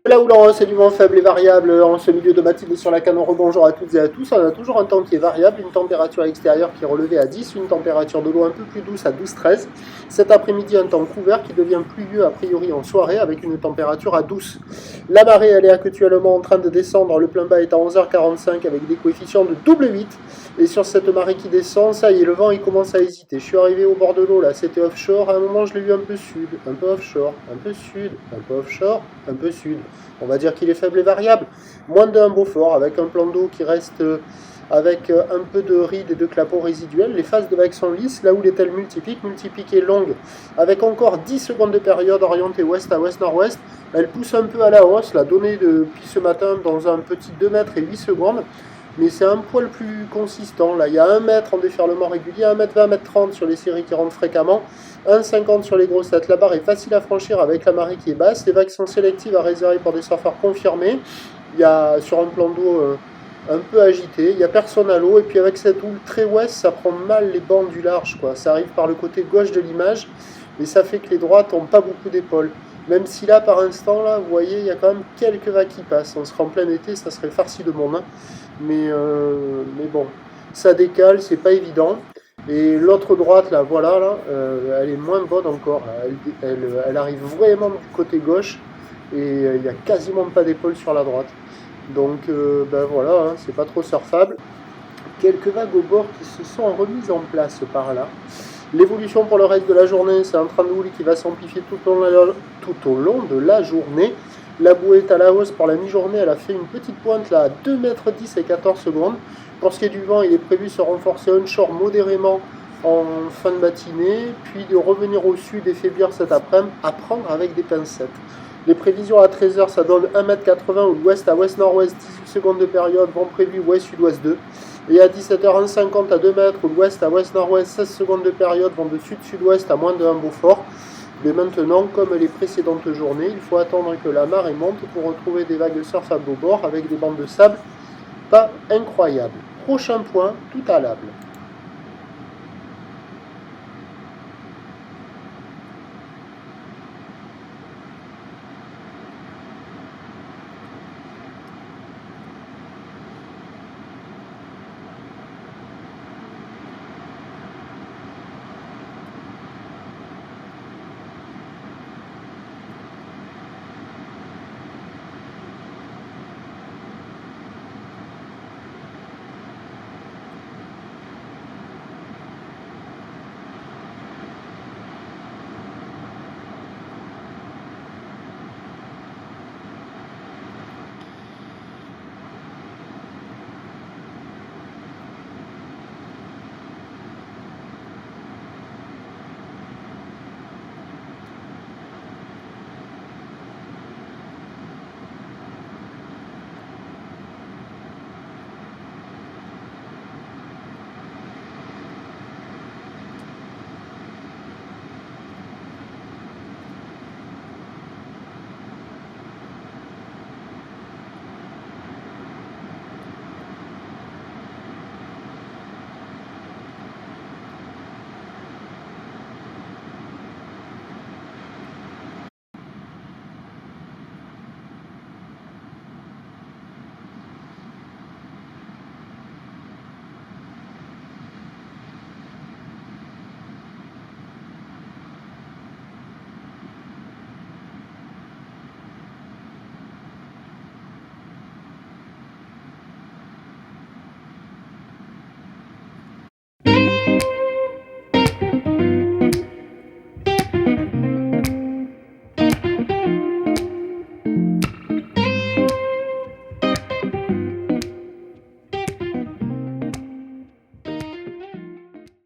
Là où l'on c'est du vent faible et variable en ce milieu de matinée sur la canne, rebonjour à toutes et à tous. On a toujours un temps qui est variable, une température extérieure qui est relevée à 10, une température de l'eau un peu plus douce à 12-13. Cet après-midi, un temps couvert qui devient pluvieux a priori en soirée avec une température à 12. La marée, elle est actuellement en train de descendre. Le plein bas est à 11h45 avec des coefficients de double 8. Et sur cette marée qui descend, ça y est, le vent il commence à hésiter. Je suis arrivé au bord de l'eau, là, c'était offshore. À un moment, je l'ai vu un peu sud, un peu offshore, un peu sud, un peu offshore, un peu sud. On va dire qu'il est faible et variable. Moins d'un Beaufort avec un plan d'eau qui reste avec un peu de rides et de clapots résiduels. Les phases de vagues sont lisses, là où les telles multipiques et longues, avec encore 10 secondes de période orientée ouest à ouest-nord-ouest. Elle pousse un peu à la hausse, la donnée depuis ce matin dans un petit 2 mètres et 8 secondes. Mais c'est un poil plus consistant. Là, il y a 1 mètre en déferlement régulier, 1 mètre 20, 1 mètre 30 sur les séries qui rentrent fréquemment, 1,50 sur les grossettes. La barre est facile à franchir avec la marée qui est basse. Les vagues sont sélectives à réserver pour des surfeurs confirmés. Il y a sur un plan d'eau un peu agité, il n'y a personne à l'eau. Et puis avec cette houle très ouest, ça prend mal les bancs du large, quoi. Ça arrive par le côté gauche de l'image, et ça fait que les droites n'ont pas beaucoup d'épaules. Même si là, par instant, là, vous voyez, il y a quand même quelques vagues qui passent. On serait en plein été, ça serait farci de monde. Hein. Mais bon, ça décale, c'est pas évident. Et l'autre droite, là, voilà, là, elle est moins bonne encore. Elle arrive vraiment du côté gauche et il n'y a quasiment pas d'épaule sur la droite. Donc, ben voilà, hein, c'est pas trop surfable. Quelques vagues au bord qui se sont remises en place par là. L'évolution pour le reste de la journée, c'est un train de houle qui va s'amplifier tout au long de la journée. La bouée est à la hausse pour la mi-journée, elle a fait une petite pointe là à 2,10 m et 14 secondes. Pour ce qui est du vent, il est prévu se renforcer onshore modérément en fin de matinée, puis de revenir au sud et faiblir cet après-midi, à prendre avec des pincettes. Les prévisions à 13h, ça donne 1,80 m ou l'ouest à ouest-nord-ouest, 18 secondes de période, vent prévu ouest-sud-ouest 2. Et à 17h50 à 2 mètres, ou l'ouest à ouest-nord-ouest, 16 secondes de période, vent de sud-sud-ouest à moins de 1 Beaufort. Mais maintenant, comme les précédentes journées, il faut attendre que la marée monte pour retrouver des vagues surfables au bord avec des bandes de sable pas incroyables. Prochain point, tout à l'able.